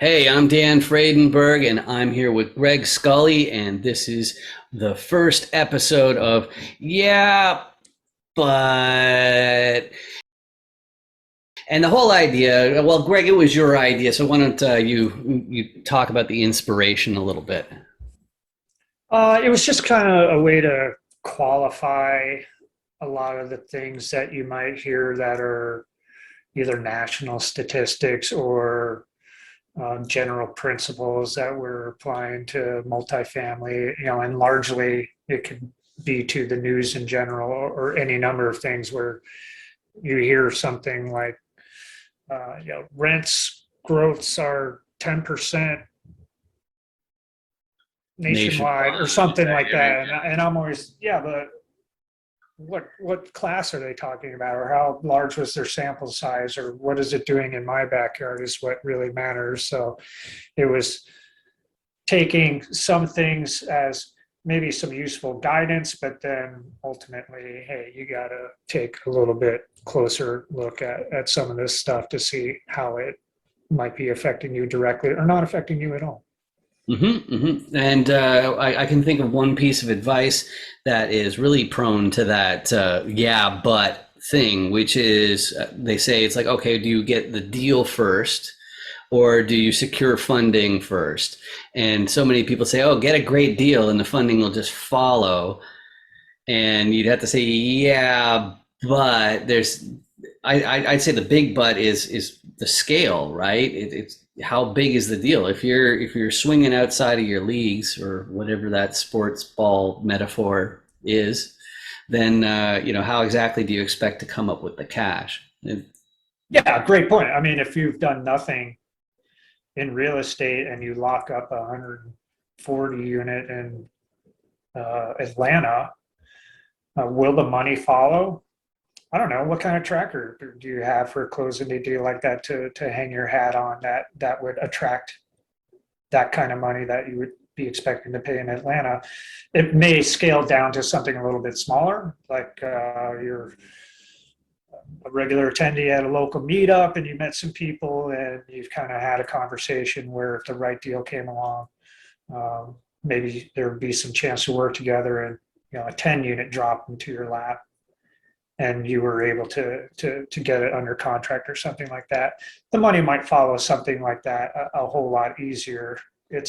Hey, I'm Dan Fredenberg, and I'm here with Greg Scully, and this is the first episode of Yeah, but. And the whole idea, well, Greg, it was your idea, so why don't you talk about the inspiration a little bit? It was just kind of a way to qualify a lot of the things that you might hear that are either national statistics or general principles that we're applying to multifamily, and largely it could be to the news in general or any number of things where you hear something like, rents growths are 10% nationwide or Nationwide, is something that like hearing? that. And I'm always, yeah, but what class are they talking about, or how large was their sample size, or what is it doing in my backyard is what really matters. So it was taking some things as maybe some useful guidance, but then ultimately, hey, you got to take a little bit closer look at some of this stuff to see how it might be affecting you directly or not affecting you at all. And I can think of one piece of advice that is really prone to that, yeah, but thing, which is they say it's like, okay, do you get the deal first or do you secure funding first? And so many people say, oh, get a great deal and the funding will just follow. And you'd have to say, yeah, but I'd say the big but is the scale, right? It's how big is the deal? If you're swinging outside of your leagues or whatever that sports ball metaphor is, then how exactly do you expect to come up with the cash? Yeah, great point. I mean, if you've done nothing in real estate and you lock up a 140 unit in Atlanta, will the money follow? I don't know. What kind of tracker do you have for closing a deal like that to hang your hat on that would attract that kind of money that you would be expecting to pay in Atlanta? It may scale down to something a little bit smaller, like you're a regular attendee at a local meetup and you met some people and you've kind of had a conversation where if the right deal came along, maybe there would be some chance to work together and a 10 unit drop into your lap and you were able to get it under contract or something like that. The money might follow something like that a whole lot easier. It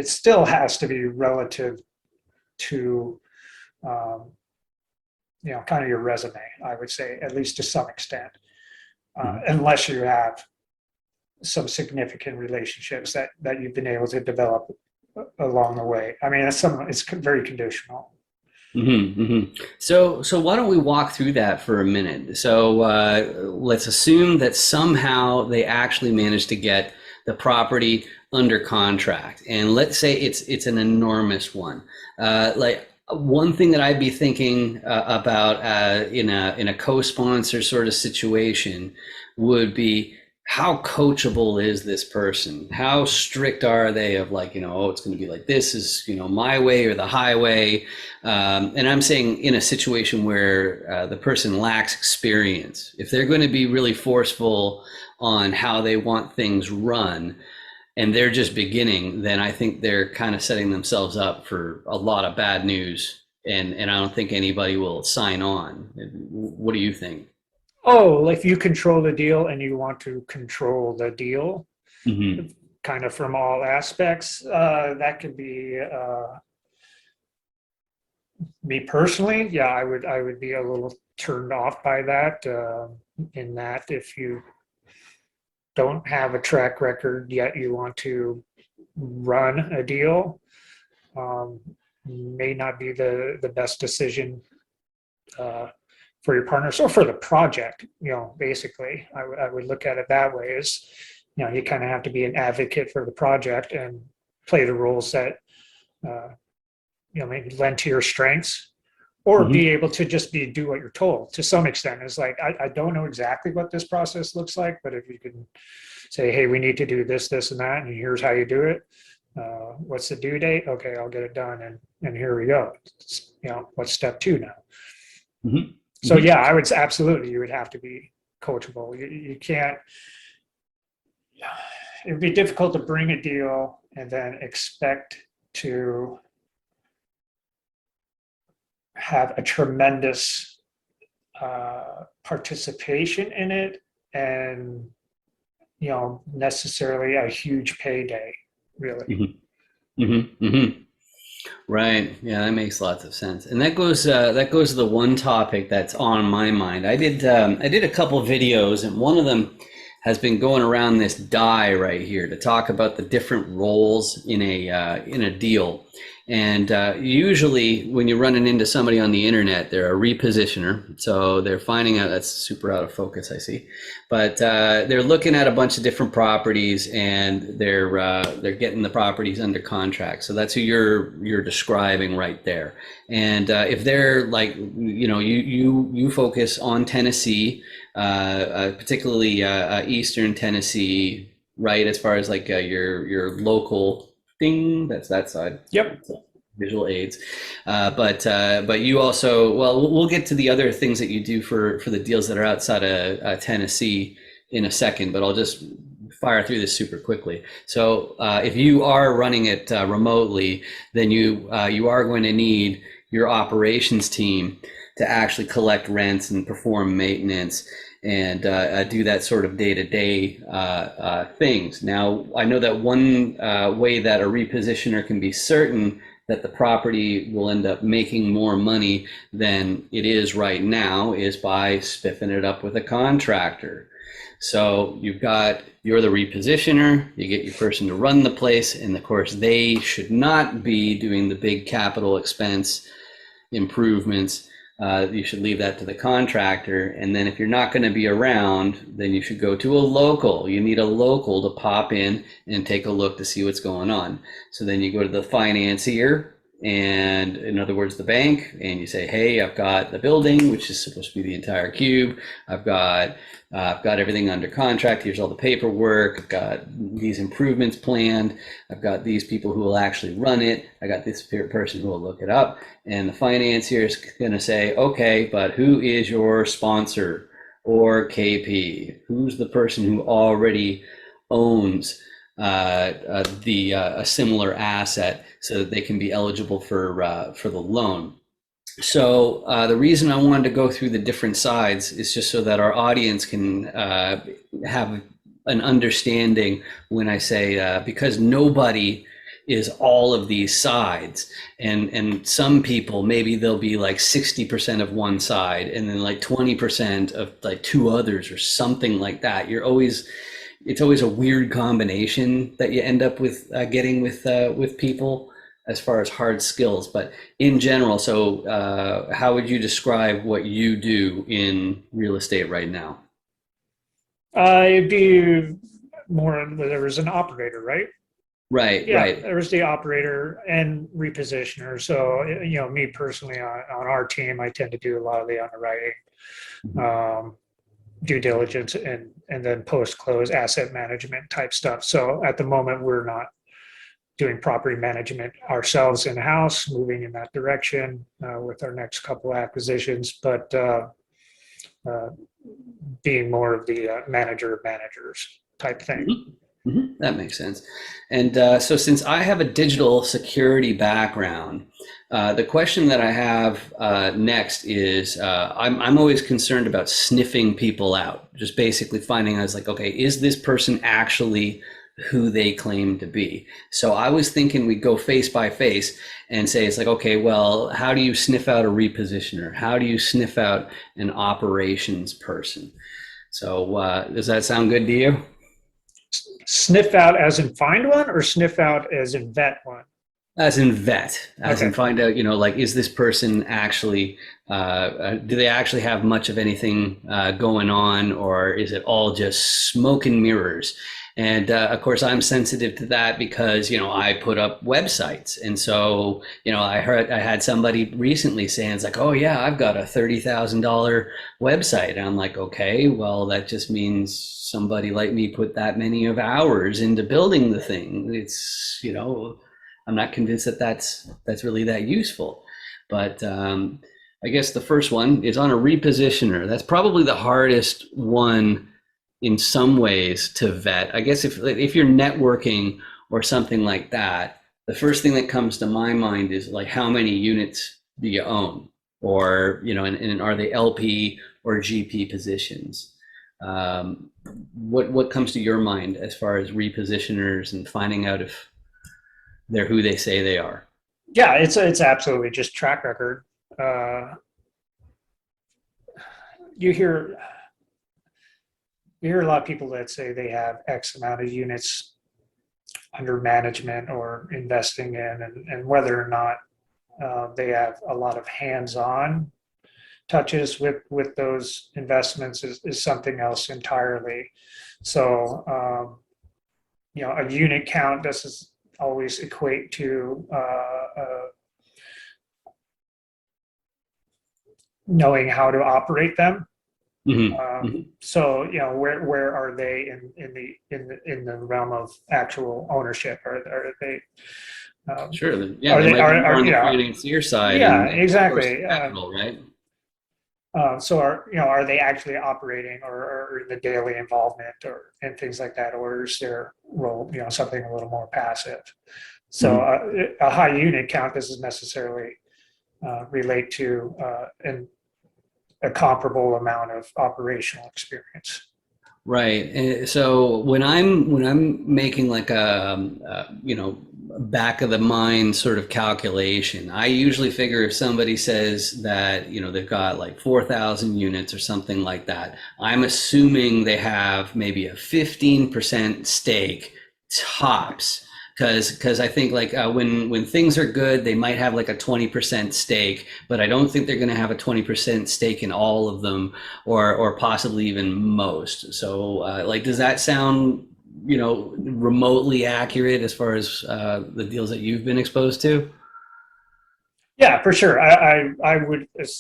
still has to be relative to kind of your resume, I would say, at least to some extent, Mhm. unless you have some significant relationships that you've been able to develop along the way. I mean, it's very conditional. So why don't we walk through that for a minute? So let's assume that somehow they actually managed to get the property under contract, and let's say it's an enormous one. Like one thing that I'd be thinking about in a co-sponsor sort of situation would be how coachable is this person? How strict are they of like, oh, it's going to be like this is, my way or the highway. And I'm saying in a situation where the person lacks experience, if they're going to be really forceful on how they want things run and they're just beginning, then I think they're kind of setting themselves up for a lot of bad news. And I don't think anybody will sign on. What do you think? Oh, if you control the deal and you want to control the deal, Hmm. kind of from all aspects, that could be me personally. Yeah, I would be a little turned off by that. In that, if you don't have a track record yet, you want to run a deal, um, may not be the best decision uh, for your partners or for the project. Basically, I would look at it that way. Is you kind of have to be an advocate for the project and play the roles that uh, maybe lend to your strengths, or be Hmm. able to just do what you're told to some extent. It's like I don't know exactly what this process looks like, but if you can say, hey, we need to do this and that, and here's how you do it. What's the due date? Okay, I'll get it done, and here we go. What's step two now? Hmm. So Hmm. yeah, I would absolutely, you would have to be coachable. You can't it would be difficult to bring a deal and then expect to have a tremendous participation in it and necessarily a huge payday, really. Mm-hmm. Mm-hmm. Mm-hmm. Right. Yeah, that makes lots of sense. And that goes to the one topic that's on my mind. I did a couple of videos, and one of them has been going around this die right here to talk about the different roles in a deal. And usually, when you're running into somebody on the internet, they're a repositioner. So they're finding out that's super out of focus, I see. But they're looking at a bunch of different properties, and they're getting the properties under contract. So that's who you're describing right there. And if they're like, you focus on Tennessee, particularly Eastern Tennessee, right? As far as like your local thing, that's that side. Yep. Visual aids, but you also, well, we'll get to the other things that you do for the deals that are outside of Tennessee in a second, but I'll just fire through this super quickly. So if you are running it remotely, then you are going to need your operations team to actually collect rents and perform maintenance and do that sort of day-to-day things. Now, I know that one way that a repositioner can be certain that the property will end up making more money than it is right now is by spiffing it up with a contractor. So you're the repositioner, you get your person to run the place, and of course they should not be doing the big capital expense improvements. You should leave that to the contractor. And then if you're not going to be around, then you should go to a local. You need a local to pop in and take a look to see what's going on. So then you go to the financier, and in other words, the bank, and you say, hey, I've got the building, which is supposed to be the entire cube. I've got everything under contract. Here's all the paperwork. I've got these improvements planned. I've got these people who will actually run it. I got this person who will look it up. And the financier is going to say, okay, but who is your sponsor or KP? Who's the person who already owns a similar asset so that they can be eligible for the loan? So the reason I wanted to go through the different sides is just so that our audience can have an understanding when I say, because nobody is all of these sides, and some people, maybe they'll be like 60% of one side and then like 20% of like two others or something like that. It's always a weird combination that you end up with getting with people as far as hard skills. But in general, so how would you describe what you do in real estate right now? It'd be more, there was an operator, right? Right, Yeah, right. there was the operator and repositioner. So, me personally on our team, I tend to do a lot of the underwriting, due diligence, and then post-close asset management type stuff. So at the moment, we're not doing property management ourselves in-house, moving in that direction with our next couple acquisitions, but being more of the manager of managers type thing. Mm-hmm. Mm-hmm. That makes sense. And so since I have a digital security background, the question that I have next is I'm always concerned about sniffing people out, just basically finding out, like, okay, is this person actually who they claim to be? So I was thinking we'd go face by face and say, it's like, okay, well, how do you sniff out a repositioner? How do you sniff out an operations person? So does that sound good to you? Sniff out as in find one, or sniff out as in vet one? As in vet, as in Okay. find out, like, is this person actually, do they actually have much of anything going on, or is it all just smoke and mirrors? And of course, I'm sensitive to that because, I put up websites. And so, I had somebody recently saying, it's like, oh yeah, I've got a $30,000 website. And I'm like, okay, well, that just means somebody like me put that many of hours into building the thing. It's, I'm not convinced that that's really that useful. But I guess the first one is on a repositioner. That's probably the hardest one in some ways to vet. I guess if you're networking or something like that, the first thing that comes to my mind is like how many units do you own, or and are they LP or GP positions? What comes to your mind as far as repositioners and finding out if they're who they say they are? Yeah, it's absolutely just track record. Uh, you hear you hear a lot of people that say they have X amount of units under management or investing in, and whether or not they have a lot of hands-on touches with those investments is something else entirely. So a unit count doesn't always equate to knowing how to operate them. Mm-hmm. So where are they in the realm of actual ownership? Are they Sure. Yeah, are they they might be more on the yeah, financier side yeah, and source of exactly. capital, right? So are they actually operating or in the daily involvement or and things like that, or is their role something a little more passive? So Mm-hmm. a high unit count doesn't necessarily relate to a comparable amount of operational experience. Right. And so when I'm making like a back of the mind sort of calculation, I usually figure if somebody says that they've got like 4,000 units or something like that, I'm assuming they have maybe a 15% stake tops. Because I think like when things are good, they might have like a 20% stake, but I don't think they're going to have a 20% stake in all of them, or possibly even most. So, like, does that sound, remotely accurate as far as the deals that you've been exposed to? Yeah, for sure. I would, if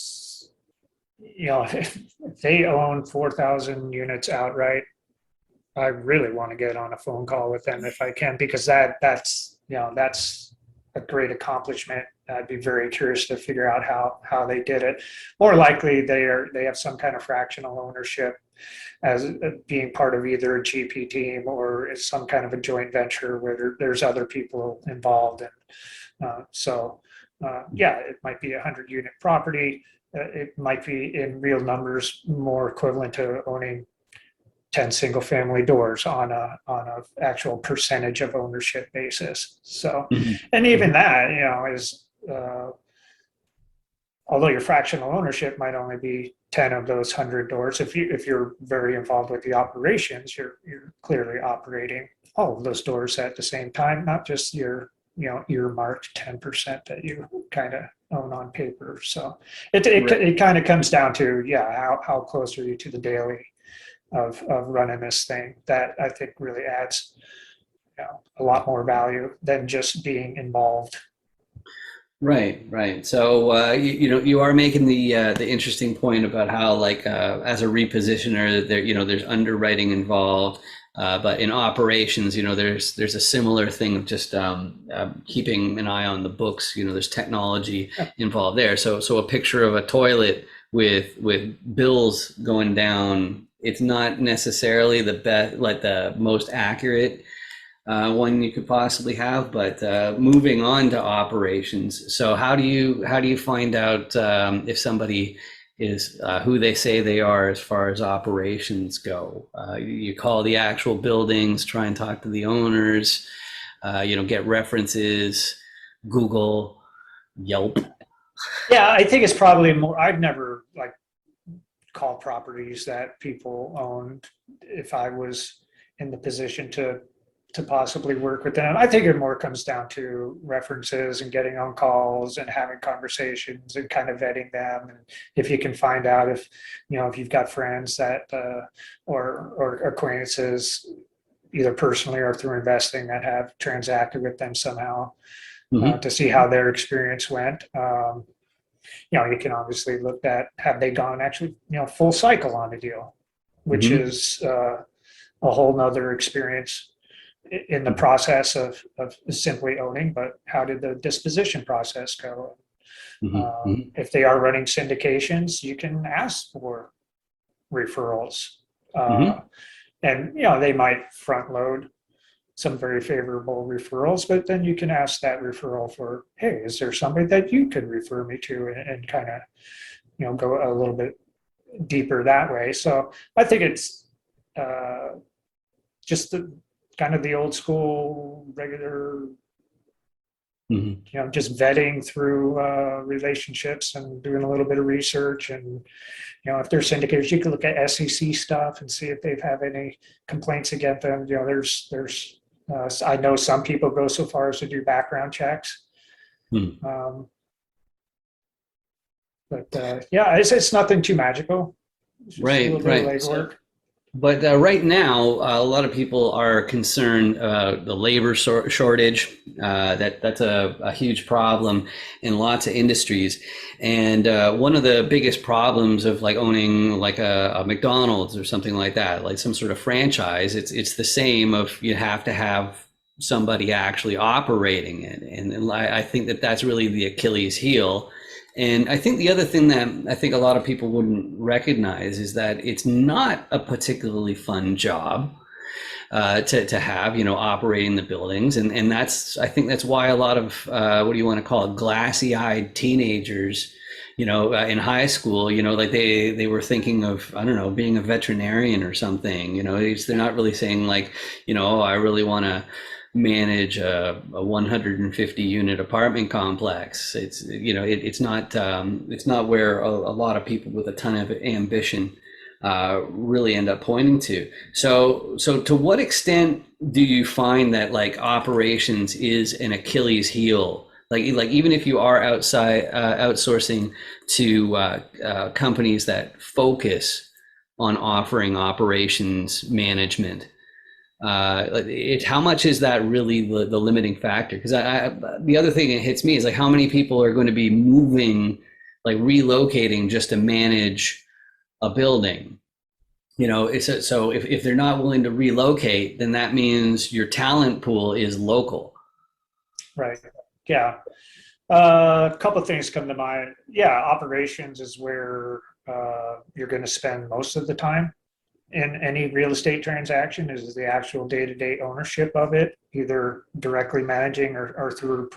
they own 4,000 units outright, I really want to get on a phone call with them if I can, because that's a great accomplishment. I'd be very curious to figure out how they did it. More likely, they have some kind of fractional ownership as being part of either a GP team or is some kind of a joint venture where there's other people involved. And yeah, it might be 100-unit property. It might be in real numbers more equivalent to owning 10 single family doors on a actual percentage of ownership basis. So, and even Mhm. that, is although your fractional ownership might only be 10 of those 100 doors, if you're very involved with the operations, you're clearly operating all of those doors at the same time, not just your earmarked 10% that you kind of own on paper. So Right. it kind of comes down to, yeah, how close are you to the daily of running this thing? That I think really adds a lot more value than just being involved. Right, right. So you are making the interesting point about how like as a repositioner there's underwriting involved, but in operations there's a similar thing of just keeping an eye on the books. There's technology involved there. So a picture of a toilet with bills going down, it's not necessarily the best, like the most accurate one you could possibly have. But moving on to operations, so how do you find out if somebody is who they say they are as far as operations go? You call the actual buildings, try and talk to the owners, get references, Google, Yelp. Yeah, I think it's probably more. I've never like called properties that people owned if I was in the position to possibly work with them. I think it more comes down to references and getting on calls and having conversations and kind of vetting them. And if you can find out if you've got friends that or acquaintances, either personally or through investing, that have transacted with them somehow, Hmm. to see how their experience went. You can obviously look at, have they gone actually full cycle on a deal, which Hmm. is a whole nother experience in the process of simply owning, but how did the disposition process go? Hmm. If they are running syndications, you can ask for referrals. Uh, Hmm. And, they might front load some very favorable referrals, but then you can ask that referral for, hey, is there somebody that you could refer me to, and kind of, go a little bit deeper that way. So I think it's just the kind of the old school regular, just vetting through relationships and doing a little bit of research. And if they're syndicators, you can look at SEC stuff and see if they've had any complaints against them. There's I know some people go so far as to do background checks. But yeah, it's nothing too magical. It's just a little bit of legwork. But right now, a lot of people are concerned the labor shortage. That's a huge problem in lots of industries. And one of the biggest problems of like owning like a McDonald's or something like that, like some sort of franchise, it's the same of you have to have somebody actually operating it. And I think that's really the Achilles heel. And I think the other thing that I think a lot of people wouldn't recognize is that it's not a particularly fun job to have, operating the buildings. And I think that's why a lot of, what do you want to call it, glassy-eyed teenagers, in high school, like they were thinking of, I don't know, being a veterinarian or something, they're not really saying like, oh, I really want to manage a 150 unit apartment complex. It's not where a lot of people with a ton of ambition really end up pointing to. So to what extent do you find that like operations is an Achilles heel? Like even if you are outsourcing to companies that focus on offering operations management, how much is that really the limiting factor? Because the other thing that hits me is like how many people are going to be moving, like relocating just to manage a building? So if they're not willing to relocate, then that means your talent pool is local. Right. Yeah. A couple of things come to mind. Yeah, operations is where you're going to spend most of the time in any real estate transaction, is the actual day-to-day ownership of it, either directly managing or through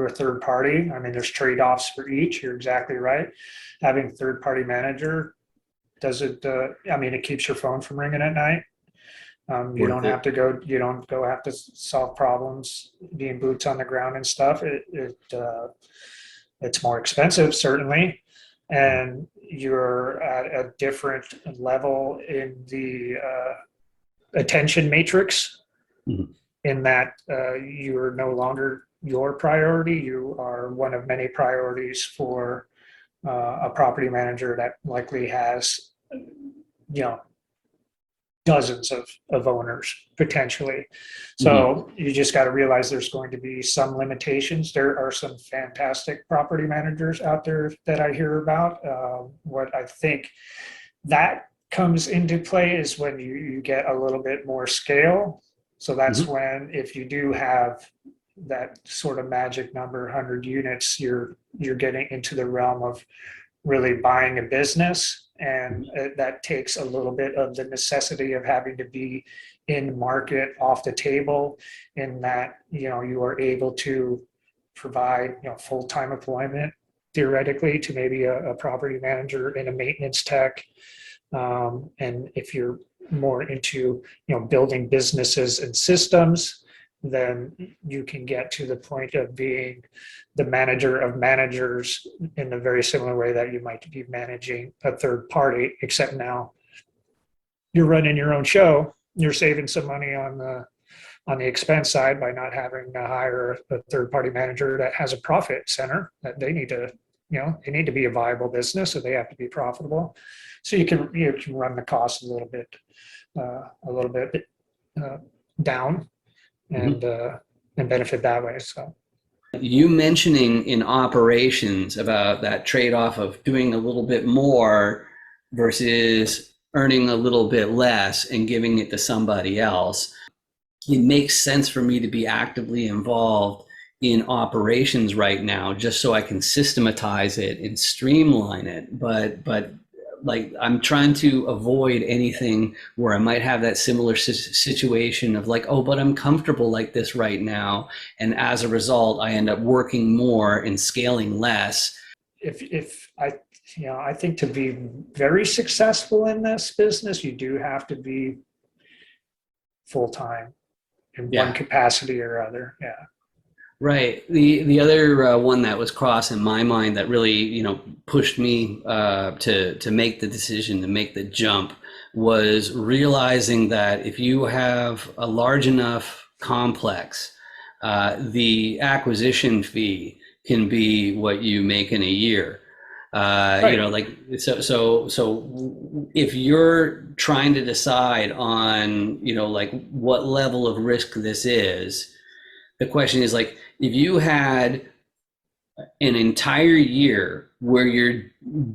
a third party. I mean, there's trade-offs for each. You're exactly right. Having a third-party manager it keeps your phone from ringing at night. You don't have to solve problems being boots on the ground and stuff. It's more expensive, certainly, and you're at a different level in the attention matrix, in that you are no longer your priority. You are one of many priorities for a property manager that likely has, dozens of owners potentially. So you just got to realize there's going to be some limitations. There are some fantastic property managers out there that I hear about. What I think that comes into play is when you get a little bit more scale. So that's when, if you do have that sort of magic number, 100 units, you're getting into the realm of really buying a business. And that takes a little bit of the necessity of having to be in market off the table, in that, you are able to provide, full-time employment theoretically to maybe a property manager and a maintenance tech. And if you're more into, building businesses and systems, then you can get to the point of being the manager of managers in a very similar way that you might be managing a third party, except now you're running your own show. You're saving some money on the expense side by not having to hire a third party manager that has a profit center that they need to, they need to be a viable business, so they have to be profitable. So you can run the cost a little bit down and benefit that way. So you mentioning in operations about that trade-off of doing a little bit more versus earning a little bit less and giving it to somebody else, it makes sense for me to be actively involved in operations right now, just so I can systematize it and streamline it. But like I'm trying to avoid anything where I might have that similar situation of like, oh, but I'm comfortable like this right now, and as a result, I end up working more and scaling less. If I, I think to be very successful in this business, you do have to be full time in one Yeah. capacity or other. Yeah. Right. The other one that was crossing my mind that really, pushed me to make the decision to make the jump was realizing that if you have a large enough complex, the acquisition fee can be what you make in a year. Right. Like so if you're trying to decide on, like what level of risk this is, the question is like, if you had an entire year where you're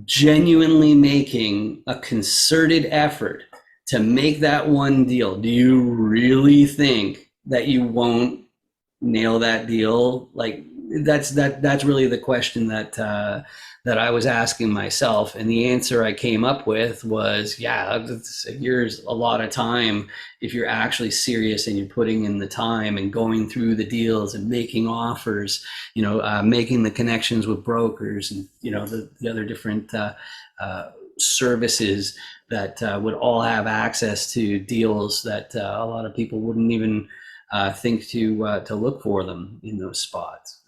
genuinely making a concerted effort to make that one deal, do you really think that you won't nail that deal? Like that's really the question that I was asking myself, and the answer I came up with was, yeah, a year's a lot of time if you're actually serious and you're putting in the time and going through the deals and making offers, making the connections with brokers and the other different services that would all have access to deals that a lot of people wouldn't even think to look for them in those spots.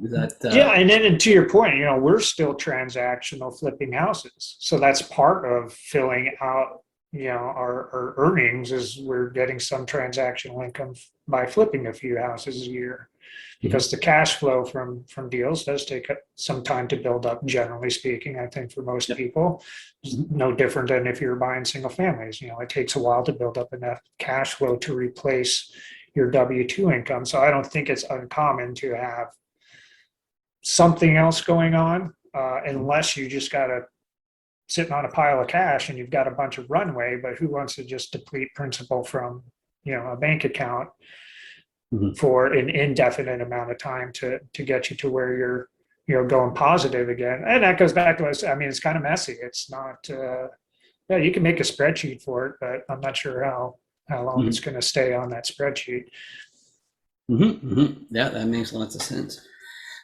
Is that Yeah, and then to your point, we're still transactional flipping houses, so that's part of filling out, our earnings is we're getting some transactional income by flipping a few houses a year, Mhm. because the cash flow from deals does take some time to build up. Generally speaking, I think for most Yep. people, it's Mhm. no different than if you're buying single families. It takes a while to build up enough cash flow to replace your W-2 income. So I don't think it's uncommon to have something else going on, unless you just got a sitting on a pile of cash and you've got a bunch of runway. But who wants to just deplete principal from a bank account Mhm. for an indefinite amount of time to get you to where you're going positive again? And that goes back to us. I mean, it's kind of messy. It's not. Yeah, you can make a spreadsheet for it, but I'm not sure how long it's Mhm. going to stay on that spreadsheet. Mhm. Mhm. Yeah, that makes lots of sense.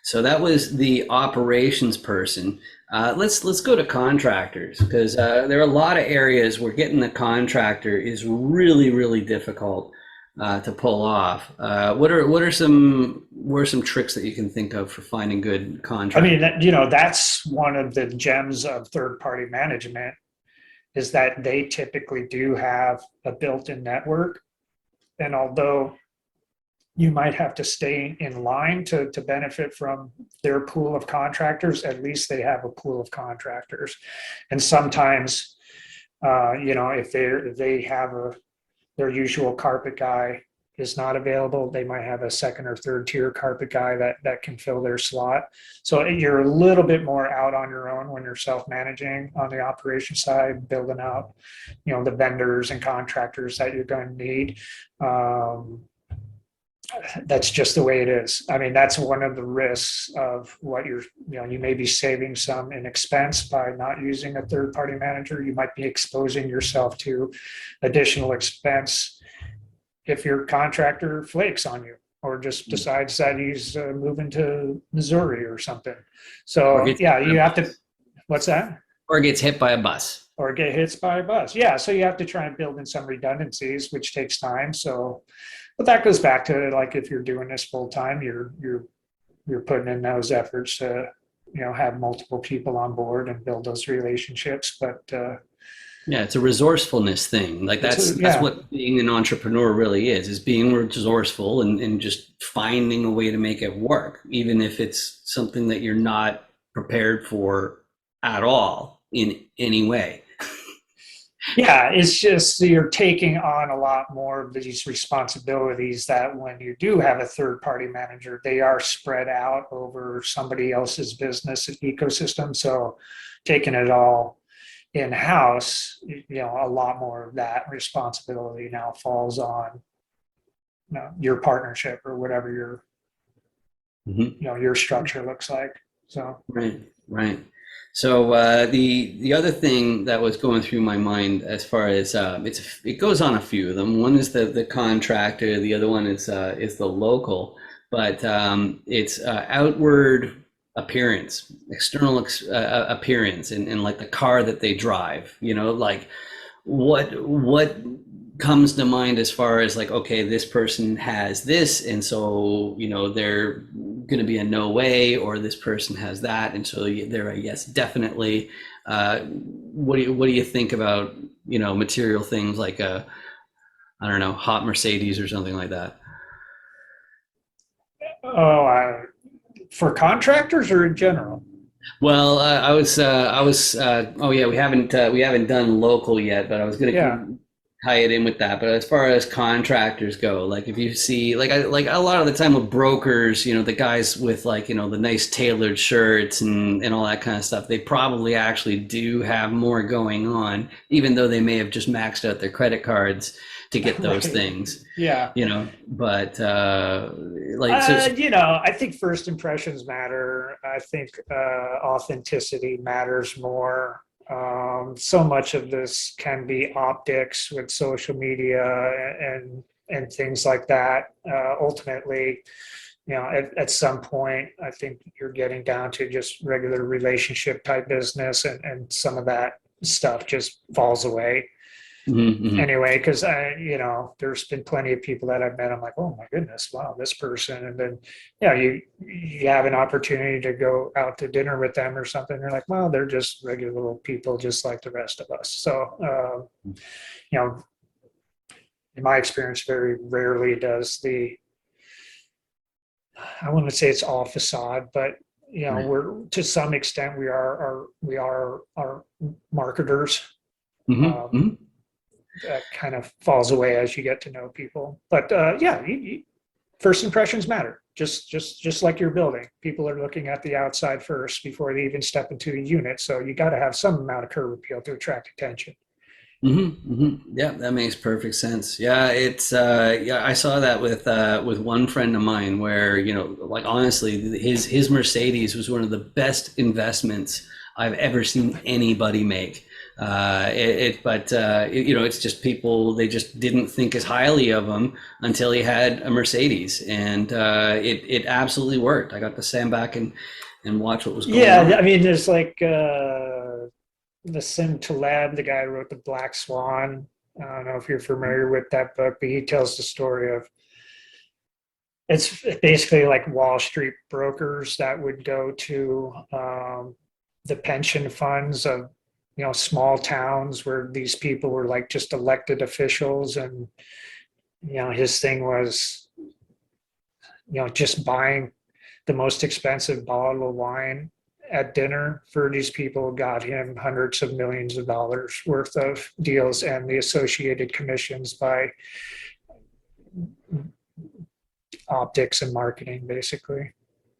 So that was the operations person. Let's go to contractors, because there are a lot of areas where getting the contractor is really difficult to pull off. What are some tricks that you can think of for finding good I mean, contractors? that's one of the gems of third party management, is that they typically do have a built-in network. And although you might have to stay in line to benefit from their pool of contractors, at least they have a pool of contractors. And sometimes, if they have their usual carpet guy is not available, they might have a second or third tier carpet guy that can fill their slot. So you're a little bit more out on your own when you're self-managing on the operation side, building out, the vendors and contractors that you're going to need. That's just the way it is. I mean, that's one of the risks of what you may be saving some in expense by not using a third party manager. You might be exposing yourself to additional expense if your contractor flakes on you or just decides that he's moving to Missouri or something. Or So gets hit yeah, by a you have to, bus. what's that? Or gets hit by a bus. Or get hit by a bus. Yeah. So you have to try and build in some redundancies, which takes time. So, but that goes back to, like, if you're doing this full time, you're putting in those efforts to, have multiple people on board and build those relationships. But Yeah, it's a resourcefulness thing. Like that's yeah, what being an entrepreneur really is being resourceful and just finding a way to make it work, even if it's something that you're not prepared for at all in any way. yeah, it's just you're taking on a lot more of these responsibilities that when you do have a third party manager, they are spread out over somebody else's business ecosystem. So taking it all in house, a lot more of that responsibility now falls on, your partnership or whatever Mhm. your structure looks like. So Right, right. So the other thing that was going through my mind as far as it goes on a few of them. One is the contractor. The other one is the local, but it's outward appearance, external appearance, and like the car that they drive. You know, like what comes to mind as far as like, okay, this person has this, and so you know they're going to be a no way, or this person has that, and so they're a yes definitely. What do you think about material things like a, I don't know, hot Mercedes or something like that? Oh, for contractors or in general? Well, oh yeah, we haven't done local yet, but I was going Yeah. to tie it in with that. But as far as contractors go, like if you see, like a lot of the time with brokers, the guys with like, the nice tailored shirts and all that kind of stuff, they probably actually do have more going on, even though they may have just maxed out their credit cards to get those Right. things, Yeah. but like so. I think first impressions matter. I think authenticity matters more. So much of this can be optics with social media and things like that. Ultimately, at some point, I think you're getting down to just regular relationship type business, and some of that stuff just falls away Mhm, mhm. anyway, because there's been plenty of people that I've met. I'm like, oh my goodness, wow, this person. And then, you have an opportunity to go out to dinner with them or something. You're like, well, they're just regular little people, just like the rest of us. So, you know, in my experience, very rarely does I want to say it's all facade, but Right. we're to some extent we are marketers. Mhm, Um, mhm. that kind of falls away as you get to know people. But yeah, first impressions matter. Just like your building, people are looking at the outside first before they even step into a unit. So you got to have some amount of curb appeal to attract attention. Yeah, that makes perfect sense. Yeah, it's yeah, I saw that with one friend of mine where, like honestly, his Mercedes was one of the best investments I've ever seen anybody make. But it's just people, they just didn't think as highly of him until he had a Mercedes, and it absolutely worked. I got to stand back and watch what was going Yeah, I on. mean, there's like the Sim Taleb, the guy who wrote the Black Swan. I don't know if you're familiar with that book, but he tells the story of it's basically like Wall Street brokers that would go to the pension funds of small towns where these people were like just elected officials, and his thing was just buying the most expensive bottle of wine at dinner for these people got him hundreds of millions of dollars worth of deals and the associated commissions by optics and marketing, basically.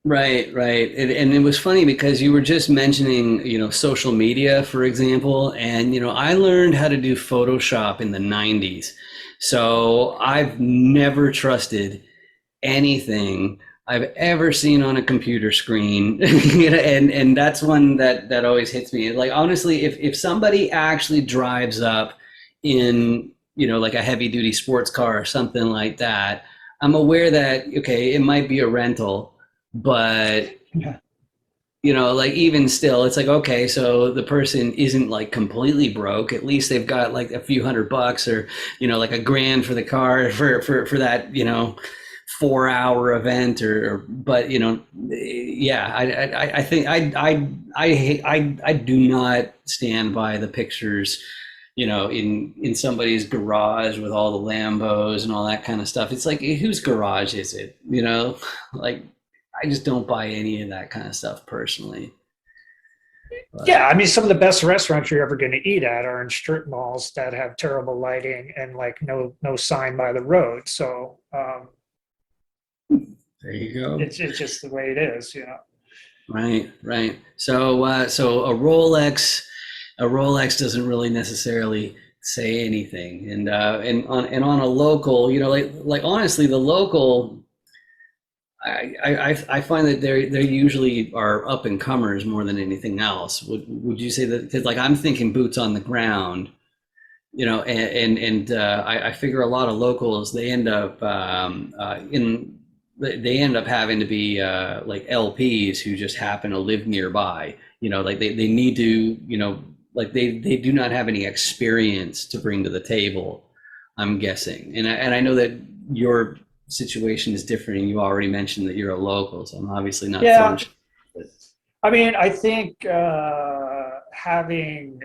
Right, right. And it was funny because you were just mentioning, social media, for example, and, I learned how to do Photoshop in the 90s. So I've never trusted anything I've ever seen on a computer screen. And that's one that always hits me. Like honestly, if somebody actually drives up in, like a heavy duty sports car or something like that, I'm aware that okay, it might be a rental, but Yeah. like even still, it's like, okay, so the person isn't like completely broke. At least they've got like a few $100 or, like a grand for the car for that, 4-hour event but yeah, I think I do not stand by the pictures, in somebody's garage with all the Lambos and all that kind of stuff. It's like, whose garage is it? Like I just don't buy any of that kind of stuff personally. But Yeah, I mean, some of the best restaurants you're ever going to eat at are in strip malls that have terrible lighting and like no sign by the road. So there you go. it's just the way it is. Right, right. So a Rolex doesn't really necessarily say anything, and on a local, like honestly, the local. I find that they usually are up and comers more than anything else. Would you say that? Because like I'm thinking boots on the ground, and I figure a lot of locals they end up they end up having to be like LPs who just happen to live nearby. Like they need to, like they do not have any experience to bring to the table, I'm guessing. And I know that your situation is different, and you already mentioned that you're a local, so I'm obviously not throwing Yeah, shit. But, I mean, I think having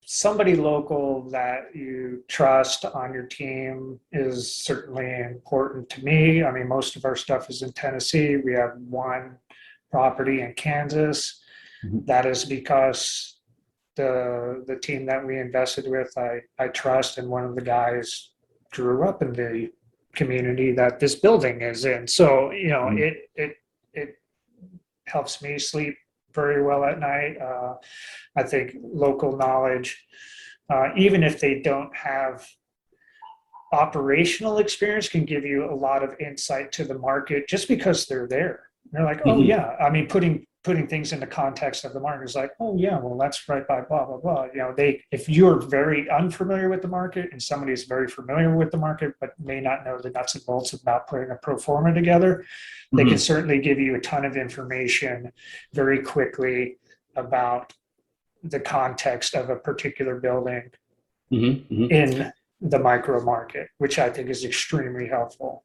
somebody local that you trust on your team is certainly important to me. I mean, most of our stuff is in Tennessee. We have one property in Kansas. Mhm. That is because the team that we invested with, I trust, and one of the guys grew up in the community that this building is in. So Mhm. it helps me sleep very well at night. I think local knowledge, even if they don't have operational experience, can give you a lot of insight to the market just because they're there. They're like, oh Mhm. yeah. I mean, putting things in the context of the market is like, oh yeah, well that's right by blah blah blah. If you're very unfamiliar with the market and somebody is very familiar with the market but may not know the nuts and bolts about putting a pro forma together, they can Mhm. certainly give you a ton of information very quickly about the context of a particular building Mhm. Mhm. in the micro market, which I think is extremely helpful.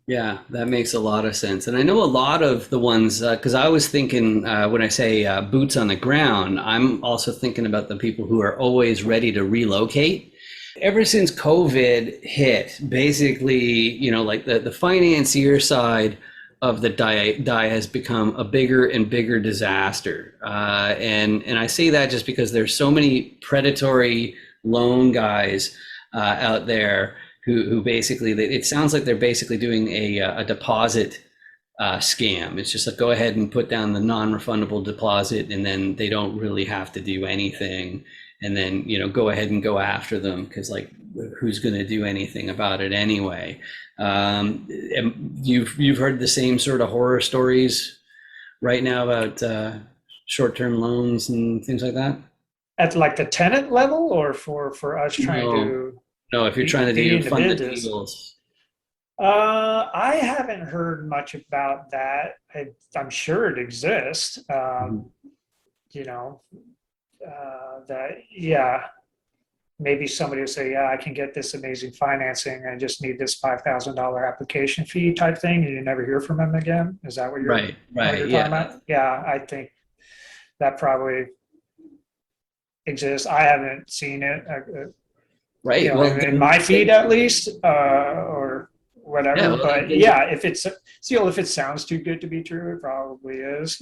Yeah, that makes a lot of sense. And I know a lot of the ones, because I was thinking when I say boots on the ground, I'm also thinking about the people who are always ready to relocate. Ever since COVID hit, basically, like the financier side of the die has become a bigger and bigger disaster. And I say that just because there's so many predatory loan guys out there who basically, it sounds like they're basically doing a deposit scam. It's just like go ahead and put down the non-refundable deposit, and then they don't really have to do anything. And then go ahead and go after them because like who's going to do anything about it anyway? You've heard the same sort of horror stories right now about short-term loans and things like that. At like the tenant level, or for us trying No, to no. If you're trying to be do in the funded business. deals. I haven't heard much about that. I'm sure it exists. Mhm. You know, that, yeah, maybe somebody will say, yeah, I can get this amazing financing. I just need this $5,000 application fee type thing. And you never hear from them again. Is that Right, what right, you're talking yeah, about? Yeah, I think that probably exists. I haven't seen it, right. Well, in then, my feed at least, or yeah, whatever. well, But then, yeah, if it sounds too good to be true, it probably is.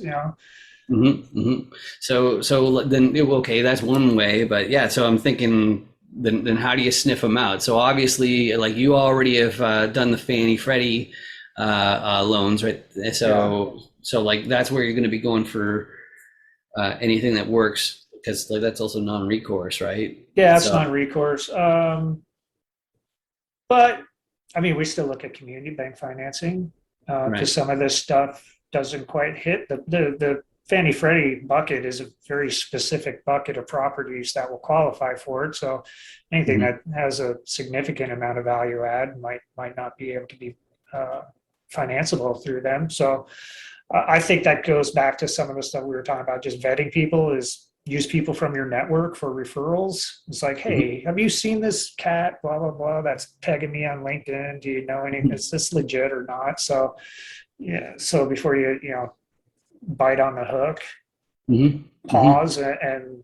mhm, mhm. So then, okay, that's one way, but yeah. So I'm thinking, then how do you sniff them out? So obviously, like you already have done the Fannie Freddie loans, right? Yeah. So like that's where you're going to be going for anything that works because like that's also non-recourse, right? Yeah, it's So non-recourse. But I mean, we still look at community bank financing because right. some of this stuff doesn't quite hit the Fannie Freddie bucket is a very specific bucket of properties that will qualify for it. So anything Mhm. that has a significant amount of value add might not be able to be uh, financeable through them. So I think that goes back to some of the stuff we were talking about. Just vetting people is use people from your network for referrals. It's like, Mhm. hey, have you seen this cat? Blah blah blah. That's pegging me on LinkedIn. Do you know anything? Is this legit or not? So yeah. So before you bite on the hook, Mhm. Mhm. pause and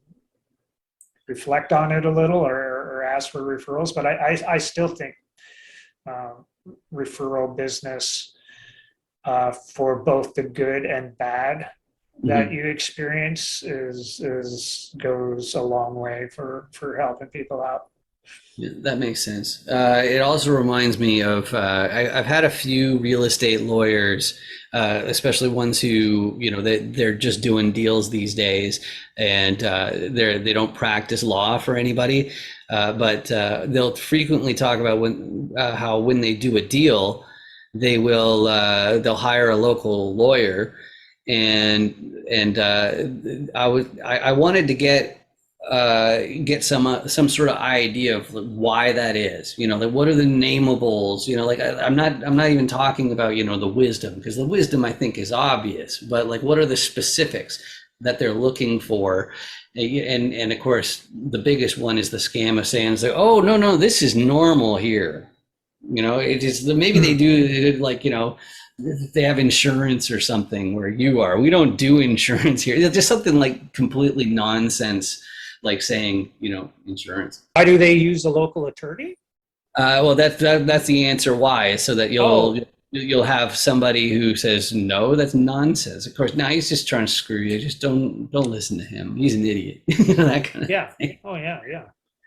reflect on it a little, or ask for referrals. But I still think um, referral business for both the good and bad that Mhm. you experience is goes a long way for helping people out. Yeah, that makes sense. It also reminds me of I've had a few real estate lawyers, especially ones who they're just doing deals these days, and they don't practice law for anybody, but they'll frequently talk about how when they do a deal, they'll hire a local lawyer, and I wanted to get some sort of idea of why that is. Like what are the namables? Like I'm not even talking about the wisdom, because the wisdom I think is obvious, but like what are the specifics that they're looking for? And of course the biggest one is the scam of saying, it's like, oh no, this is normal here. It is, maybe they do, like, they have insurance or something where we don't do insurance here. It's just something like completely nonsense, like saying, insurance. Why do they use a local attorney? Well, that's the answer why, so that Oh, you'll have somebody who says, no, that's nonsense. Of course, now he's just trying to screw you. Just don't listen to him. He's an idiot. That kind of yeah. thing. Oh, yeah, yeah.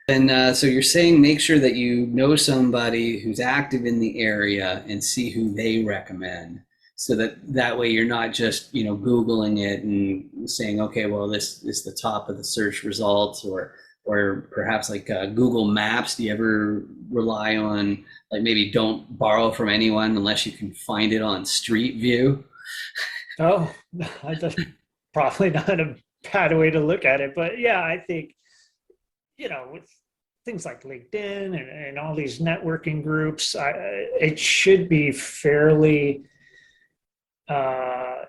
And so you're saying make sure that you know somebody who's active in the area and see who they recommend, so that way you're not just Googling it and saying, okay, well, this is the top of the search results, or perhaps like Google Maps. Do you ever rely on, like, maybe don't borrow from anyone unless you can find it on Street View? Oh, that's probably not a bad way to look at it. But yeah, I think, with things like LinkedIn and all these networking groups, it should be fairly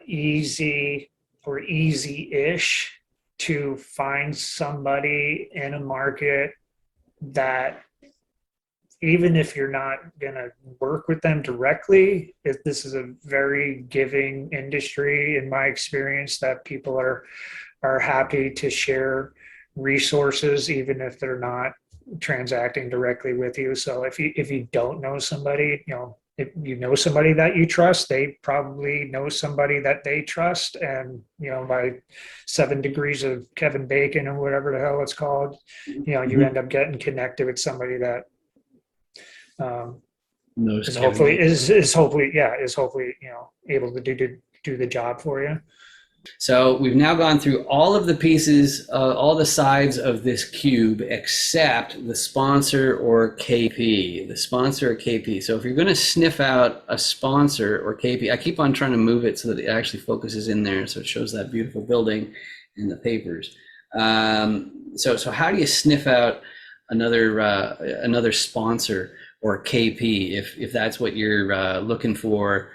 easy or easy-ish to find somebody in a market that, even if you're not going to work with them directly, if this is a very giving industry, in my experience, that people are happy to share resources, even if they're not transacting directly with you. So if you don't know somebody, if you know somebody that you trust, they probably know somebody that they trust. And, by 7 degrees of Kevin Bacon or whatever the hell it's called, you end up getting connected with somebody that um, Knows is Kevin hopefully Bacon. is hopefully able to do the job for you. So we've now gone through all of the pieces, all the sides of this cube, except the sponsor or KP. The sponsor or KP. So if you're going to sniff out a sponsor or KP, I keep on trying to move it so that it actually focuses in there, so it shows that beautiful building in the papers. So how do you sniff out another sponsor or KP if that's what you're looking for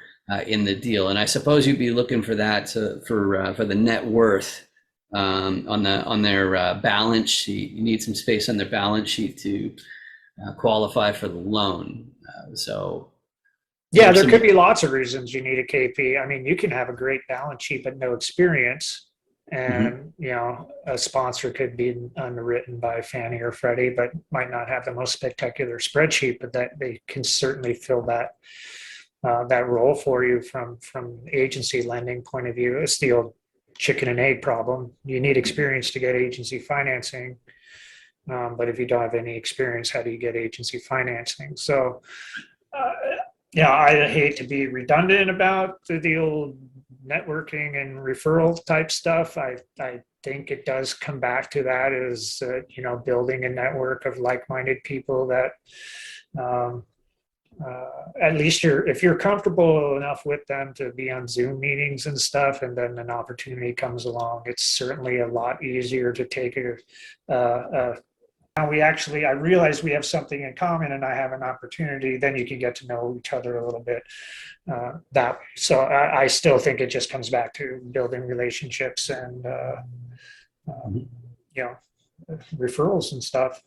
in the deal? And I suppose you'd be looking for that for the net worth on their balance sheet. You need some space on their balance sheet to qualify for the loan. So what Yeah, are there some? could be lots of reasons you need a KP. I mean, you can have a great balance sheet but no experience, Mhm. and a sponsor could be underwritten by Fannie or Freddie, but might not have the most spectacular spreadsheet, but that they can certainly fill that role for you from agency lending point of view. It's the old chicken and egg problem. You need experience to get agency financing, but if you don't have any experience, how do you get agency financing? So, uh, I hate to be redundant about the old networking and referral type stuff. I think it does come back to that, is building a network of like-minded people that um, at least if you're comfortable enough with them to be on Zoom meetings and stuff, and then an opportunity comes along, it's certainly a lot easier to take now I realize we have something in common and I have an opportunity, then you can get to know each other a little bit that way. So I still think it just comes back to building relationships and, um, you know, referrals and stuff.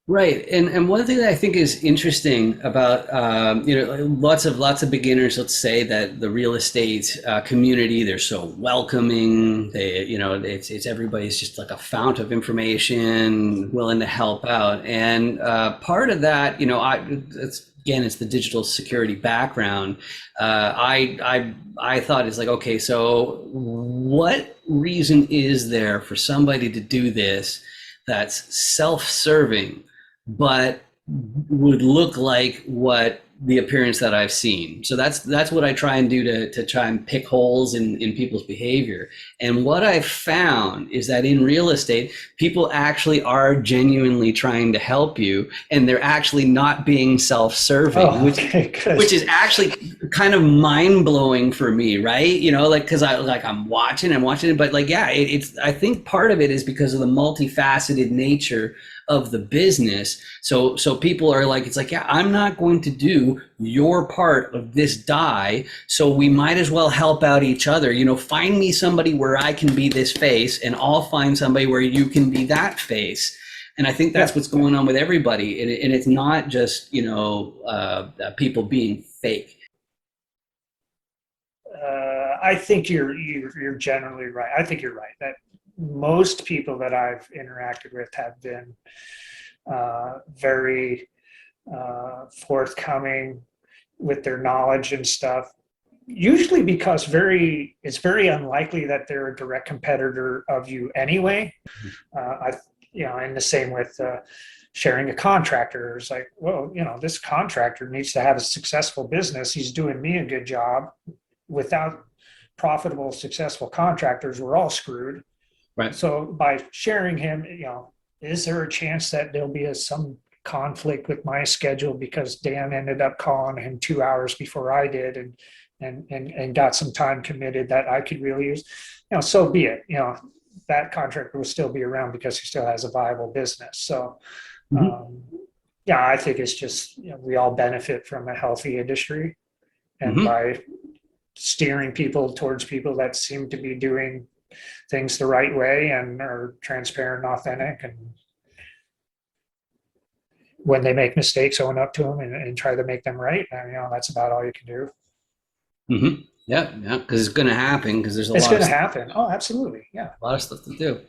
Right, and one thing that I think is interesting about lots of beginners, let's say, that the real estate community, they're so welcoming. They it's everybody's just like a fount of information, willing to help out. And part of that, it's the digital security background. I thought, it's like, okay, so what reason is there for somebody to do this that's self-serving, but would look like what the appearance that I've seen. So that's what I try and do to try and pick holes in people's behavior. And what I've found is that in real estate, people actually are genuinely trying to help you, and they're actually not being self-serving, Oh, okay, good. which is actually kind of mind-blowing for me, right? You know, like, because I'm watching it, but like, yeah, it's I think part of it is because of the multifaceted nature of the business. So people are like, it's like, yeah, I'm not going to do your part of this die, so we might as well help out each other. You know, find me somebody where I can be this face, and I'll find somebody where you can be that face. And I think that's what's going on with everybody. And it's not just, you know, people being fake. I think you're generally right. I think you're right that most people that I've interacted with have been very forthcoming with their knowledge and stuff. Usually because it's very unlikely that they're a direct competitor of you anyway. And the same with sharing a contractor. It's like, well, you know, this contractor needs to have a successful business. He's doing me a good job. Without profitable, successful contractors, we're all screwed. Right. So by sharing him, you know, is there a chance that there'll be some conflict with my schedule because Dan ended up calling him 2 hours before I did and got some time committed that I could really use? You know, so be it. You know, that contractor will still be around because he still has a viable business. So, yeah, I think it's just, you know, we all benefit from a healthy industry, and by steering people towards people that seem to be doing things the right way and are transparent and authentic, and when they make mistakes, own up to them and try to make them right. And, you know, that's about all you can do. Yeah, because it's going to happen, because there's It's going to happen. Oh, absolutely. Yeah. A lot of stuff to do.